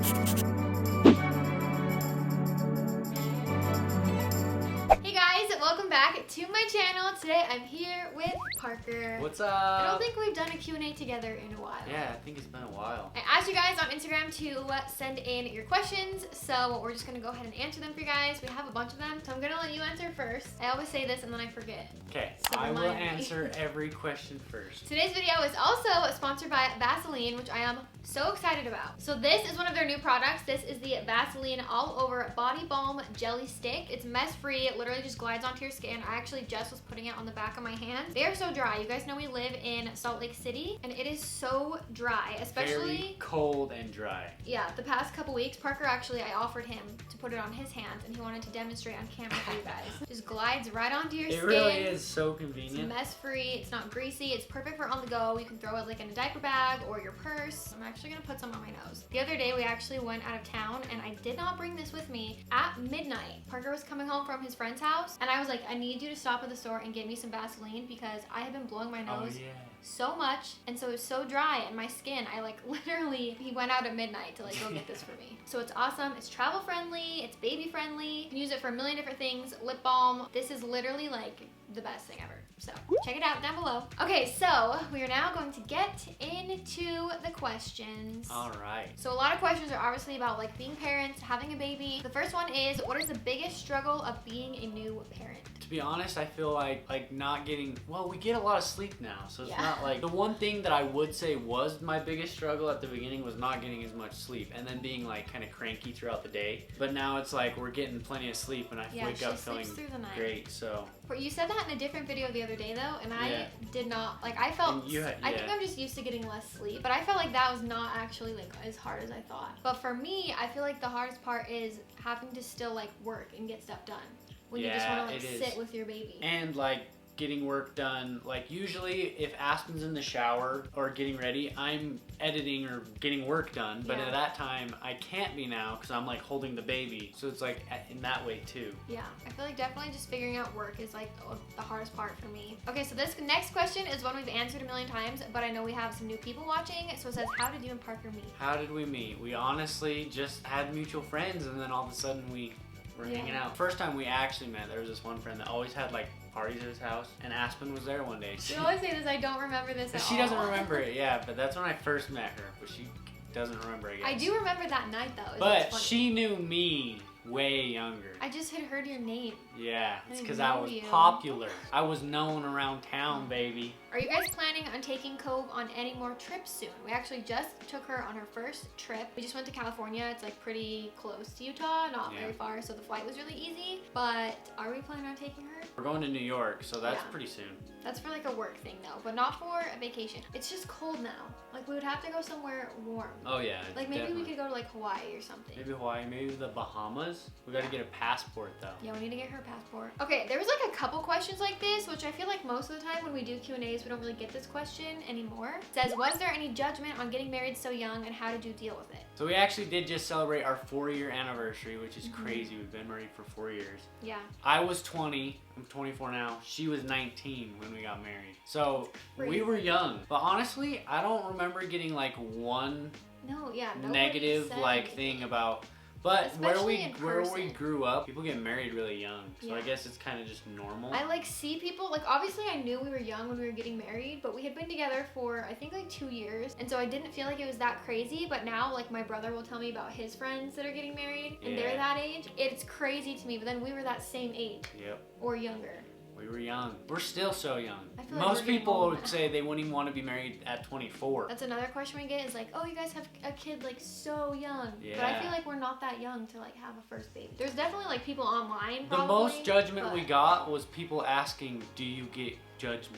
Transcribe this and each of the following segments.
Hey guys, welcome back to my channel. Today I'm here with Parker. What's up? I don't think we've done a Q&A together in a while. Yeah, I think it's been a while. I asked you guys on Instagram to send in your questions, so we're just gonna go ahead and answer them for you guys. We have a bunch of them, so I'm gonna let you answer first. I always say this and then I forget. Okay, So I will remind me. answer every question first. Today's video is also sponsored by Vaseline, which I am so excited about. So this is one of their new products. This is the Vaseline All Over Body Balm Jelly Stick. It's mess-free. It literally just glides onto your skin. I actually just was putting it on the back of my hands. They are so dry. You guys know we live in Salt Lake City, and it is so dry, especially... Very cold and dry. Yeah, the past couple weeks, Parker actually, I offered him to put it on his hands, and he wanted to demonstrate on camera for you guys. Just glides right onto your skin. It really is so It's convenient. mess-free, it's not greasy, it's perfect for on the go. You can throw it like in a diaper bag or your purse. I'm actually gonna put some on my nose. The other day we actually went out of town and I did not bring this with me. At midnight, Parker was coming home from his friend's house and I was like, I need you to stop at the store and get me some Vaseline because I have been blowing my nose so much and so it's so dry and my skin, I like literally, he went out at midnight to like go get this for me. So it's awesome, it's travel friendly, it's baby friendly. You can use it for a million different things. Lip balm, this is literally like the best thing ever. So check it out down below. Okay, so we are now going to get into the questions. All right. So a lot of questions are obviously about like being parents, having a baby. The first one is, what is the biggest struggle of being a new parent? To be honest, I feel like not getting, well, we get a lot of sleep now, so it's Yeah. not like, the one thing that I would say was my biggest struggle at the beginning was not getting as much sleep and then being like kind of cranky throughout the day. But now it's like we're getting plenty of sleep and I wake up feeling through the night. great, so. But you said that in a different video the other day though, and I Yeah. did not, like I felt, And you had- I think yeah. I'm just used to getting less sleep, but I felt like that was not actually like as hard as I thought. But for me, I feel like the hardest part is having to still like work and get stuff done. When you just want to like it is. sit with your baby. And like getting work done, like usually if Aspen's in the shower or getting ready, I'm editing or getting work done, but Yeah. at that time I can't be now because I'm like holding the baby, so it's like in that way too. Yeah, I feel like definitely just figuring out work is like the hardest part for me. Okay, so this next question is one we've answered a million times, but I know we have some new people watching. So it says, how did you and Parker meet? How did we meet? We honestly just had mutual friends and then all of a sudden we were hanging out. First time we actually met, there was this one friend that always had like parties at his house, and Aspen was there one day. You always say this, I don't remember this at all. She doesn't remember it, yeah, but that's when I first met her, but she doesn't remember, I guess. I do remember that night though. But she knew me way younger. I just had heard your name. Yeah, I it's because I know was you. popular. I was known around town, baby. Are you guys planning on taking Cove on any more trips soon? We actually just took her on her first trip. We just went to California. It's like pretty close to Utah, not very far, so the flight was really easy. But are we planning on taking her? We're going to New York, so that's Yeah. pretty soon. That's for like a work thing though, but not for a vacation. It's just cold now. Like we would have to go somewhere warm. Oh yeah, Like maybe definitely. we could go to like Hawaii or something. Maybe Hawaii, maybe the Bahamas. We gotta get a passport though. Yeah, we need to get her passport. Okay, there was like a couple questions like this, which I feel like most of the time when we do Q&As, we don't really get this question anymore. It says, was there any judgment on getting married so young and how did you deal with it? So we actually did just celebrate our 4-year anniversary, which is crazy. We've been married for 4 years. Yeah. I was 20, I'm 24 now. She was 19 when we got married. So we Crazy. were young. But honestly, I don't remember getting like one No, yeah, nobody negative said like anything. thing about, but where Especially we in where we person. grew up, people get married really young. So I Yeah. guess it's kind of just normal. I like see people, like obviously I knew we were young when we were getting married, but we had been together for I think like 2 years. And so I didn't feel like it was that crazy, but now like my brother will tell me about his friends that are getting married and they're Yeah. that age. It's crazy to me, but then we were that same age Yep. or younger. We were young. We're still so young. I feel like Most we're getting people old would now. say they wouldn't even want to be married at 24. That's another question we get is like, oh, you guys have a kid like so young. But I Yeah. feel like we're not that young to like have a first baby. There's definitely like people online The probably, most judgment but- we got was people asking, do you get judged?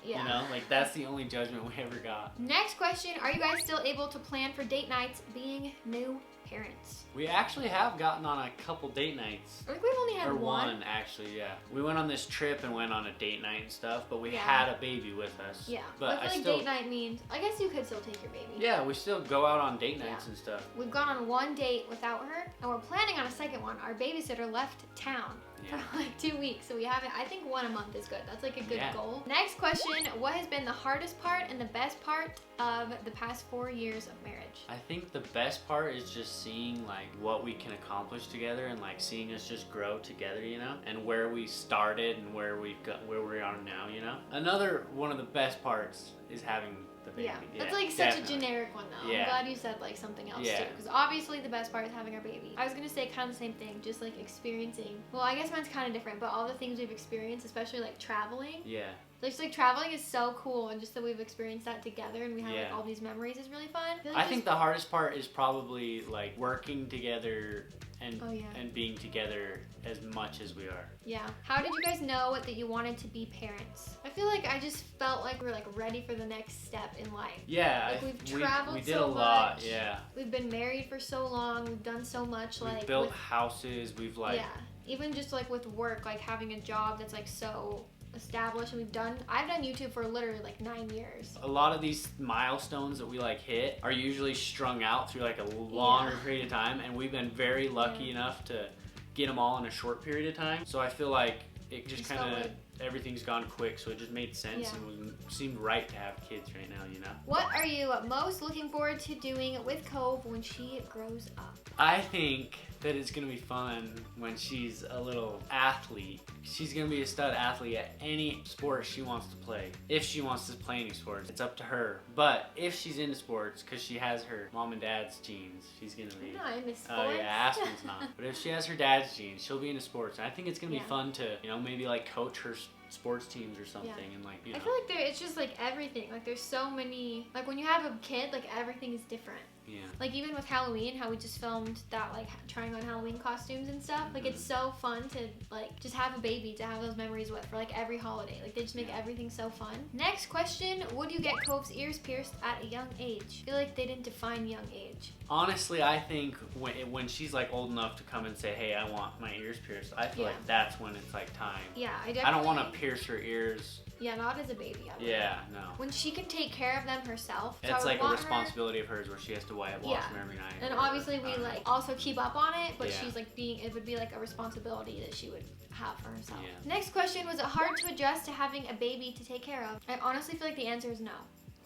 Yeah. You know, like that's the only judgment we ever got. Next question, are you guys still able to plan for date nights being new parents? We actually have gotten on a couple date nights. I think we've only had Or one. one, actually, yeah. We went on this trip and went on a date night and stuff, but we Yeah. had a baby with us. Yeah, But I feel like still, date night means, I guess you could still take your baby. yeah, we still go out on date nights Yeah. and stuff. We've gone on one date without her, and we're planning on a second one. Our babysitter left town Yeah. for like 2 weeks, so we haven't, I think 1 a month is good. That's like a good good Yeah. goal. Next question, what has been the hardest part and the best part of the past 4 years of marriage? I think the best part is just seeing like what we can accomplish together and like seeing us just grow together, you know, and where we started and where we are now, you know. Another one of the best parts is having the baby. Yeah, that's like such definitely. a generic one though. Yeah. I'm glad you said like something else Yeah. too, because obviously the best part is having our baby. I was gonna say kind of the same thing, just like experiencing. Well, I guess mine's kind of different, but all the things we've experienced, especially like traveling. Yeah. Just like traveling is so cool, and just that we've experienced that together and we have like Yeah. all these memories is really fun. I think the hardest part is probably like working together and Oh, yeah. and being together as much as we are. Yeah. How did you guys know that you wanted to be parents? I feel like I just felt like we're like ready for the next step in life. Yeah, Like, we've traveled we did so a lot. much. Yeah, We've been married for so long. We've done so much. we've Like built with- houses. We've like yeah. Even just like with work, like having a job that's like so established, and I've done YouTube for literally like 9 years. a lot of these milestones that we like hit are usually strung out through like a longer period of time, and we've been very lucky enough to get them all in a short period of time. So I feel like it just kind of everything's gone quick, so it just made sense and seemed right to have kids right now, you know. What are you most looking forward to doing with Cove when she grows up? I think that it's gonna be fun when she's a little athlete. She's gonna be a stud athlete at any sport she wants to play. If she wants to play any sports, it's up to her. But if she's into sports, because she has her mom and dad's genes, she's gonna be. No, I miss sports. Oh yeah, Aspyn's not. But if she has her dad's genes, she'll be into sports. And I think it's gonna be fun to, you know, maybe like coach her sports teams or something, and like, you know. I feel like it's just like everything. Like there's so many. Like when you have a kid, like everything is different. Yeah. Like even with Halloween, how we just filmed that, like trying on Halloween costumes and stuff. Like it's so fun to like just have a baby to have those memories with for like every holiday. Like they just make everything so fun. Next question: would you get Cove's ears pierced at a young age? I feel like they didn't define young age. Honestly, I think when she's like old enough to come and say, "Hey, I want my ears pierced," I feel like that's when it's like time. Yeah, I definitely. I don't want to pierce her ears. Yeah, not as a baby. Yeah, no. When she can take care of them herself. It's like a responsibility of hers where she has to wash them every night. And obviously we like also keep up on it, but Yeah. she's like it would be like a responsibility that she would have for herself. Yeah. Next question: was it hard to adjust to having a baby to take care of? I honestly feel like the answer is no.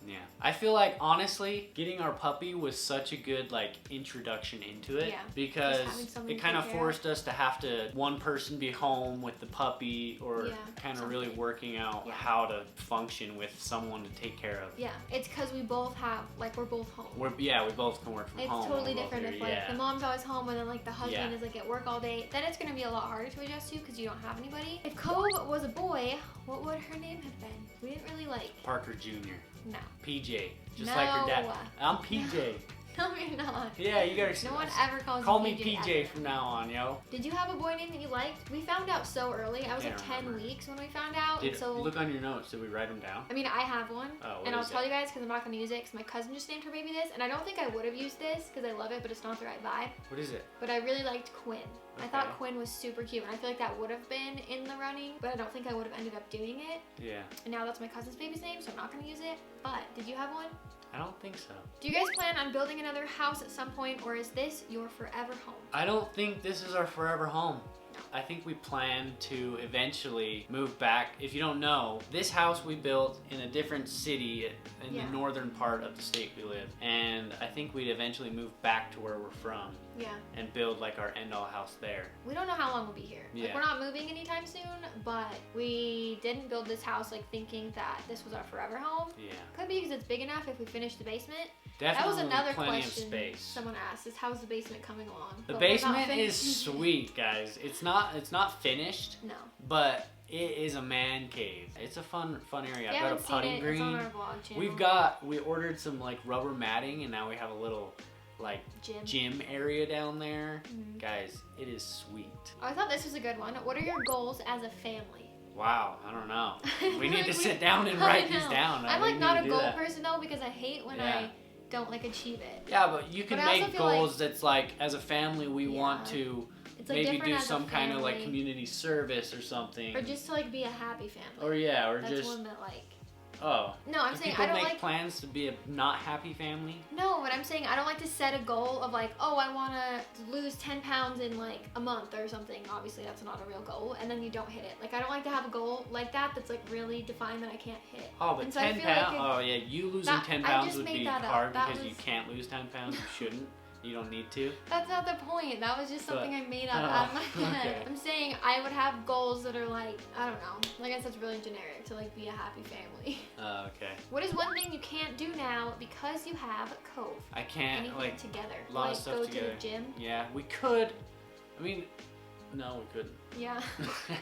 Yeah. I feel like, honestly, getting our puppy was such a good, like, introduction into it. Yeah. Because somebody it kind to of take care forced us to have to, one person be home with the puppy, or kind of really working out how to function with someone to take care of. Yeah, it's because we both have, like, we're both home. We both can work from home. It's totally different if, like, the mom's always home and then, like, the husband is, like, at work all day. Then it's going to be a lot harder to adjust to because you don't have anybody. If Cove was a boy, what would her name have been? We didn't really, like... Parker Jr. No. PJ. Just like her dad. I'm PJ. No, you're not. Yeah, you gotta. No one ever calls Call you me PJ. PJ from now on, yo. Did you have a boy name that you liked? We found out so early. I was like 10 weeks when we found out. Look on your notes. Did we write them down? I mean, I have one. Oh, and I'll tell you guys because I'm not going to use it because my cousin just named her baby this. And I don't think I would have used this because I love it, but it's not the right vibe. What is it? But I really liked Quinn. Okay. I thought Quinn was super cute. And I feel like that would have been in the running, but I don't think I would have ended up doing it. Yeah. And now that's my cousin's baby's name, so I'm not going to use it. But did you have one? I don't think so. Do you guys plan on building another house at some point, or is this your forever home? I don't think this is our forever home. No. I think we plan to eventually move back. If you don't know, this house we built in a different city in the northern part of the state we live. And I think we'd eventually move back to where we're from. Yeah. And build like our end-all house there. We don't know how long we'll be here. Yeah. Like, we're not moving anytime soon, but we didn't build this house like thinking that this was our forever home. Yeah. Could be because it's big enough if we finish the basement. Definitely that was another plenty question of space. Someone asked is how's the basement coming along? The But we're not basement is finished. sweet, guys. It's not finished. No. But it is a man cave. It's a fun area. I've got a putting green. It's on our vlog channel. We ordered some like rubber matting, and now we have a little like gym area down there. Guys, it is sweet. Oh, I thought this was a good one. What are your goals as a family? Wow, I don't know. We need to sit down and write these down. I'm like not a goal person though because I hate when I don't like achieve it. Yeah, but you can make goals that's like as a family we want to maybe do some kind of like community service or something. Or just to like be a happy family. Or that's just one that like Oh. No, I'm Do saying people I don't make like. plans to be a not happy family? No, but I'm saying I don't like to set a goal of like, oh, I want to lose 10 pounds in like a month or something. Obviously, that's not a real goal, and then you don't hit it. Like, I don't like to have a goal like that that's like really defined that I can't hit. Oh, but And so 10 I feel pounds? like Oh, yeah, you losing that- 10 I pounds just would made be that up. hard That because you was- can't lose 10 pounds. You shouldn't. You don't need to. That's not the point. That was just something I made up Oh, out of my head. okay. I'm saying I would have goals that are like, I don't know. Like I guess it's really generic to like be a happy family. Okay. What is one thing you can't do now because you have Cove? I can't, Anything like, together. a lot like of stuff go together. to the gym. Yeah, we could. I mean, no, we couldn't. Yeah.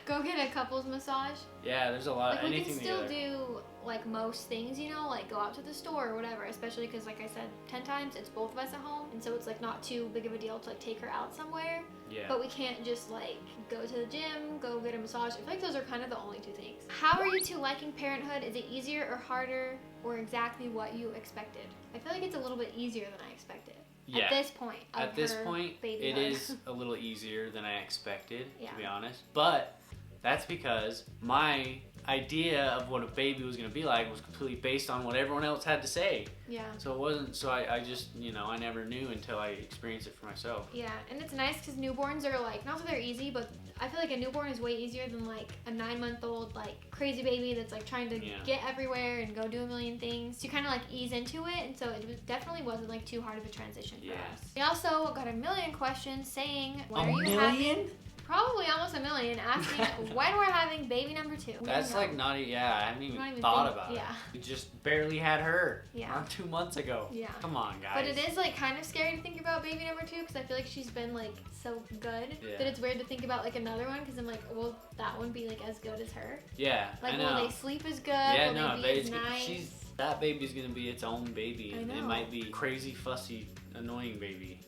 Go get a couples massage. Yeah, there's a lot. Like we Anything can still together. do like most things, you know, like go out to the store or whatever, especially because like I said 10 times it's both of us at home, and so it's like not too big of a deal to like take her out somewhere. Yeah. But we can't just like go to the gym, go get a massage. I feel like those are kind of the only two things. How are you two liking parenthood? Is it easier or harder, or exactly what you expected? I feel like it's a little bit easier than I expected. Yeah. At this point. Of At this her point, babyhood. it is a little easier than I expected, Yeah. to be honest. But that's because my idea of what a baby was going to be like was completely based on what everyone else had to say. Yeah. So it wasn't, so I just, you know, I never knew until I experienced it for myself. Yeah, and it's nice because newborns are like, not that they're easy, but I feel like a newborn is way easier than like a 9-month-old like crazy baby that's like trying to get everywhere and go do a million things. So you kind of like ease into it, and so definitely wasn't like too hard of a transition for us. We also got a million questions saying, when are you having? Probably almost a million, asking when we're having baby number 2. That's like not, I haven't even Not even thought about it. yeah. We just barely had her. Yeah. Around 2 months ago. Yeah. Come on, guys. But it is like kind of scary to think about baby number 2 because I feel like she's been like so good that it's weird to think about like another one because I'm like, will that one be like as good as her? Yeah, Like, I know. will they sleep as good? Yeah, will no, they be as nice? that baby's gonna be its own baby. I And know. it might be crazy, fussy, annoying baby.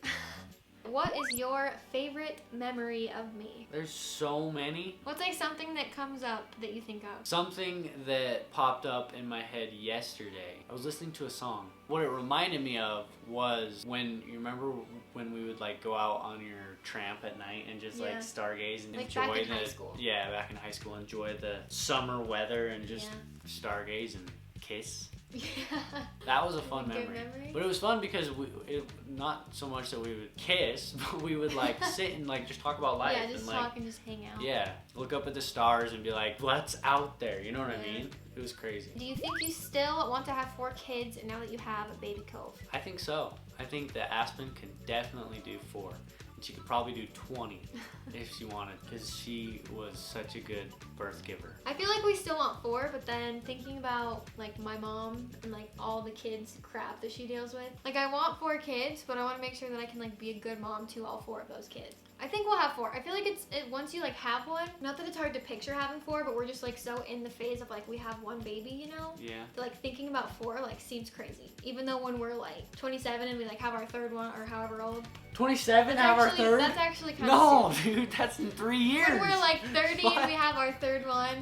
What is your favorite memory of me? There's so many. What's like something that comes up that you think of? Something that popped up in my head yesterday. I was listening to a song. What it reminded me of was when, you remember when we would like go out on your tramp at night and just like stargaze and like enjoy back in the high school. Yeah, back in high school, enjoy the summer weather and just stargaze and kiss. Yeah. That was a fun Good memory. memory. But it was fun because not so much that we would kiss, but we would like sit and like just talk about life. Yeah, just and, talk like, and just hang out. yeah, look up at the stars and be like, what's out there? You know what I mean? It was crazy. Do you think you still want to have 4 kids now that you have a baby Cove? I think so. I think that Aspyn can definitely do 4. And she could probably do 20 if she wanted, because she was such a good birth giver. I feel like we still want 4, but then thinking about like my mom and like all the kids crap that she deals with. Like I want 4 kids, but I want to make sure that I can like be a good mom to all 4 of those kids. I think we'll have 4. I feel like once you like have one, not that it's hard to picture having 4, but we're just like so in the phase of like we have one baby, you know? Yeah. So, like thinking about 4 like seems crazy. Even though when we're like 27 and we like have our 3rd one or however old. 27 have our 3rd? That's actually kind no, of dude, that's in 3 years. When we're like 30 and we have our 3rd one,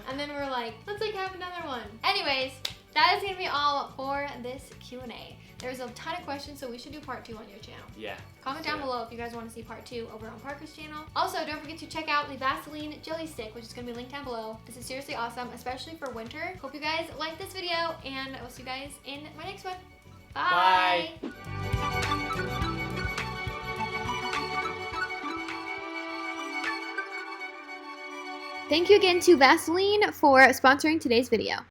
and then we're like, let's like have another one. Anyways, that is gonna be all for this Q&A. There's a ton of questions, so we should do part 2 on your channel. Yeah. Comment down below if you guys want to see part 2 over on Parker's channel. Also, don't forget to check out the Vaseline Jelly Stick, which is going to be linked down below. This is seriously awesome, especially for winter. Hope you guys like this video, and I will see you guys in my next one. Bye! Thank you again to Vaseline for sponsoring today's video.